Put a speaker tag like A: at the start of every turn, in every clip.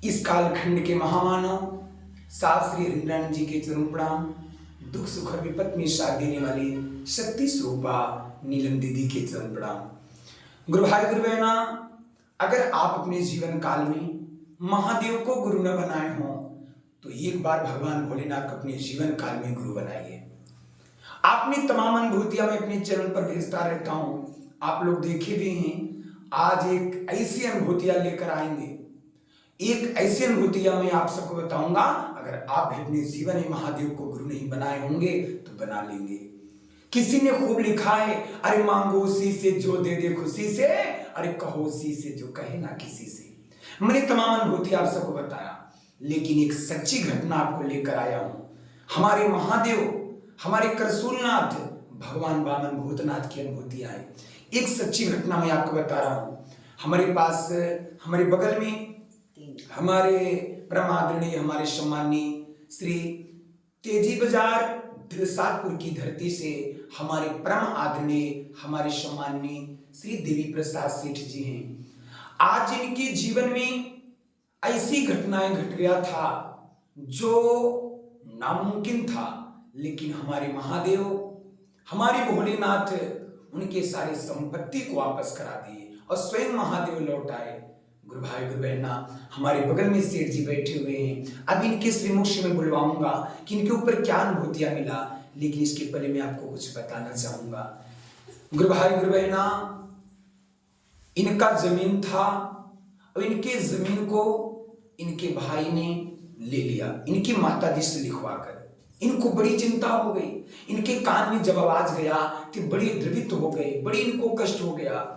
A: इस कालखंड के महामानव साहब श्री इंद्रानंद जी के चरण प्रणाम। दुख सुख और विपत्ति में साथ देने वाली शक्ति स्वरूपा नीलम दीदी के चरण प्रणाम। गुरु भाई गुरु बहना, अगर आप अपने जीवन काल में महादेव को गुरु न बनाए हो तो एक बार भगवान भोलेनाथ को अपने जीवन काल में गुरु बनाइए। आपने तमाम अनुभूतियां मैं अपने चरण पर भेजता रहता हूं, आप लोग देखे भी हैं। आज एक ऐसी अनुभूतियां लेकर आएंगे, एक ऐसी अनुभूतियां मैं आप सबको बताऊंगा। अगर आप भी अपने जीवन में महादेव को गुरु नहीं बनाए होंगे तो बना लेंगे। किसी ने खूब लिखा है, अरे मांगो उसी से जो दे दे खुशी से, अरे कहो उसी से जो कहे ना किसी से। मैंने तमाम अनुभूति आप सबको बताया, लेकिन एक सच्ची घटना आपको लेकर आया हूं। हमारे महादेव, हमारे करसूलनाथ भगवान वामन भूतनाथ की अनुभूतियां है। एक सच्ची घटना मैं आपको बता रहा हूं। हमारे पास, हमारे बगल में हमारे परम आदरणीय, हमारे सम्माननीय श्री तेजी बाजार दिलसादपुर की धरती से हमारे परम आदरणीय, हमारे सम्माननीय श्री देवी प्रसाद सेठ जी हैं। आज इनके जीवन में ऐसी घटनाएं घट गया था जो नामुमकिन था, लेकिन हमारे महादेव, हमारे भोलेनाथ उनके सारे संपत्ति को वापस करा दिए और स्वयं महादेव लौट आए। गुरु भाई गुरु बहना, हमारे बगल में सेठ जी बैठे हुए हैं। अब इनके श्रीमुख से मैं बुलवाऊंगा कि इनके ऊपर क्या अनुभूतियां मिला, लेकिन इसके पहले मैं आपको कुछ बताना चाहूंगा। गुरु भाई गुरु बहना, इनका जमीन था और इनके जमीन को इनके भाई ने ले लिया, इनकी माता जी से लिखवाकर। इनको बड़ी चिंता हो गई, इनके कान में जब आवाज गया तो बड़ी द्रवित हो गए, बड़ी इनको कष्ट हो गया।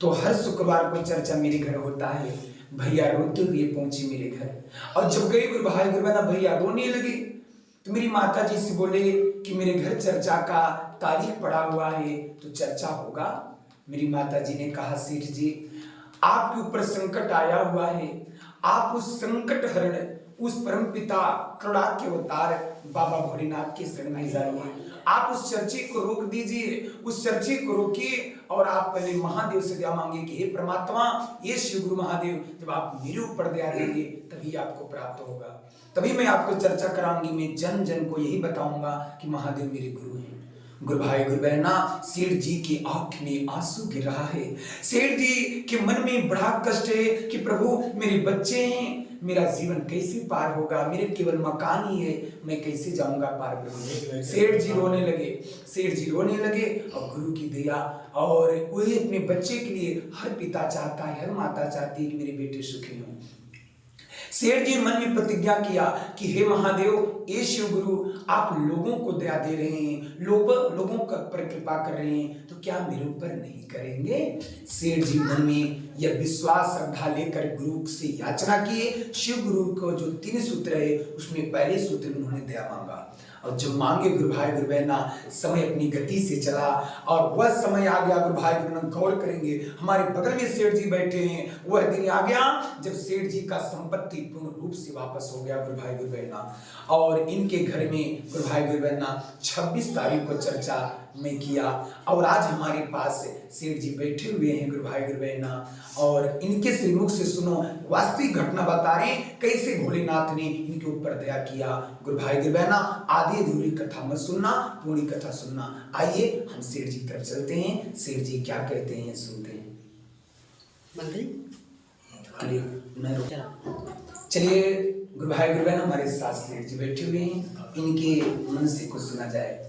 A: तो हर शुक्रवार को चर्चा मेरे घर होता है। भैया रोते हुए पहुंची मेरे घर, और जब गए गुरु भाई गुरु बहना, भैया रोने लगे। तो मेरी माता जी से बोले कि मेरे घर चर्चा का तारीख पड़ा हुआ है तो चर्चा होगा। मेरी माता जी ने कहा, सेठ जी आपके ऊपर संकट आया हुआ है, आप उस संकट हरण, उस परम पिता करुणा के अवतार बाबा भोलेनाथ के शरण में जाइए। आप उस चर्चे को रोक दीजिए, उस चर्चे को रोकिए और आप पहले महादेव से दया मांगे कि हे परमात्मा, ये शिव गुरु महादेव, जब आप मेरे ऊपर दया देंगे तभी आपको प्राप्त होगा, तभी मैं आपको चर्चा कराऊंगी। मैं जन जन को यही बताऊंगा कि महादेव मेरे गुरु हैं। गुरु भाई गुरु बहना, सेठ जी की आंख में आंसू गिर रहा है। सेठ जी के मन में बड़ा कष्ट है कि प्रभु मेरे बच्चे हैं, मेरा जीवन कैसे पार होगा, मेरे केवल मकान ही है, मैं कैसे जाऊंगा पार प्रभु। सेठ जी रोने लगे, सेठ जी रोने लगे और गुरु की दया, और वही अपने बच्चे के लिए हर पिता चाहता है, हर माता चाहती है कि मेरे बेटे सुखी हों। सेठ जी मन में प्रतिज्ञा किया कि हे महादेव, ये शिव गुरु आप लोगों को दया दे रहे हैं, लोगों पर कृपा कर रहे हैं, तो क्या मेरे ऊपर नहीं करेंगे। सेठ जी मन में यह विश्वास श्रद्धा लेकर गुरु से याचना किए। शिव गुरु को जो 3 सूत्र है उसमें पहले सूत्र में उन्होंने दया मांगा, और जब मांगे गुरु भाई गुरु बहना, समय अपनी गति से चला और वह समय आ गया। गुरु भाई गुरु गौर करेंगे, हमारे बगल में सेठ जी बैठे हैं, वह दिन आ गया जब सेठ जी का संपत्ति पूर्ण रूप से वापस हो गया गुरु भाई गुरु बहना। और इनके घर में गुरु भाई गुरु बहना 26 तारीख को चर्चा में किया, और आज हमारे पास सेठ जी बैठे हुए हैं गुरु भाई गुरु बहना, और इनके श्रीमुख से सुनो, वास्तविक घटना बता रहे कैसे भोलेनाथ ने इनके ऊपर दया किया। गुरु भाई गुरु बहना, आधी अधूरी कथा मत सुनना, पूरी कथा सुनना। आइए हम सेठ जी की तरफ चलते हैं, सेठ जी क्या कहते हैं सुनते हैं। चलिए गुरु भाई गुरु बहना, हमारे साथ सेठ जी बैठे हुए हैं, इनके मन से कुछ सुना जाए।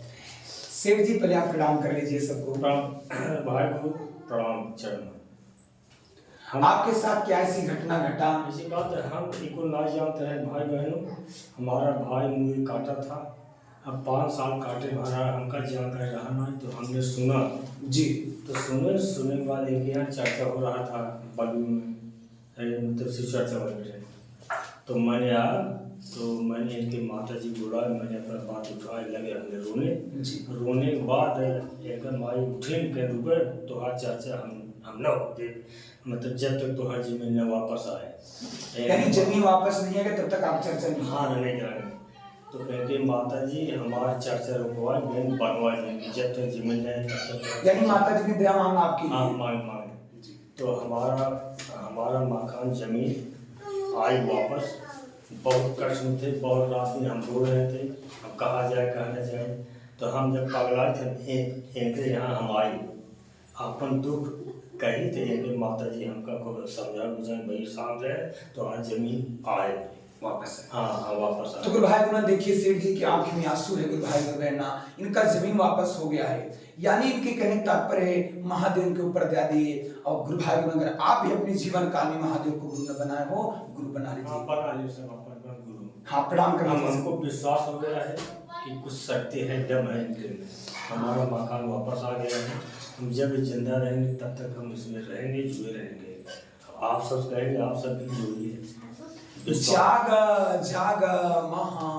A: सेठ जी पहले आप प्रणाम कर लीजिए सबको।
B: भाई को प्रणाम चरण।
A: आपके साथ क्या ऐसी घटना घटा?
B: ऐसी बात है, हम इनको ना जानते हैं भाई बहनों। हमारा भाई मुझे काटा था, अब 5 साल काटे मारा, हमका जानकारी रहा ना, तो हमने सुना
A: जी।
B: तो सुने के बाद एक यहाँ चर्चा हो रहा था बलू में, मतलब से चर्चा हो रही है। तो मैंने आया, तो मैंने इनके माता जी बोला, मैंने अपना बात उठाए, लगे हमने रोने के बाद एकदम माई उठे के रुके तो हर चर्चा हम न होते, मतलब जब तक तो हर जमीन न वापस आए,
A: यानी जमीन वापस नहीं आएगा तब तक आप चर्चा नहीं।
B: हाँ नहीं कराएंगे। तो इनके माता जी हमारा चर्चा रुकवा जमीन बनवा देंगे, जब तक जमीन है तब तक।
A: यानी माता जी ने दया मांगा आपकी?
B: हाँ मांग। तो हमारा मकान जमीन आई वापस। बहुत कष्ट में थे, बहुत रात में हम रो रहे थे, अब कहा जाए कहना जाए। तो हम जब पगलाए थे इनके यहाँ हम आई, अपन दुख कही थे इनके माता जी हमका को समझा बुझा भाई शांत रहे, तो आज जमीन आए
A: वापस है।
B: हाँ हाँ वापस
A: तो
B: आए।
A: गुरु भाई गुना देखिए सेठ जी की आंख में आंसू है। गुरु भाई गुरु बहना, इनका जमीन वापस हो गया है। यानी इनके कहने तात्पर्य है महादेव के ऊपर दया दिए। और गुरु भाई गुरु, अगर आप भी अपने जीवन काल में महादेव को गुरु न बनाए हो, गुरु बना
B: हाँ
A: लीजिए।
B: बना लीजिए सब अपन गुरु।
A: हाँ प्रणाम कर लीजिए।
B: हमको विश्वास हो गया है कि कुछ शक्ति है, दम है इनके में। हमारा मकान वापस आ गया है। हम जब जिंदा रहेंगे तब तक हम इसमें रहेंगे, जुड़े रहेंगे। आप सब कहेंगे, आप सब भी जुड़िए।
A: जाग जाग महा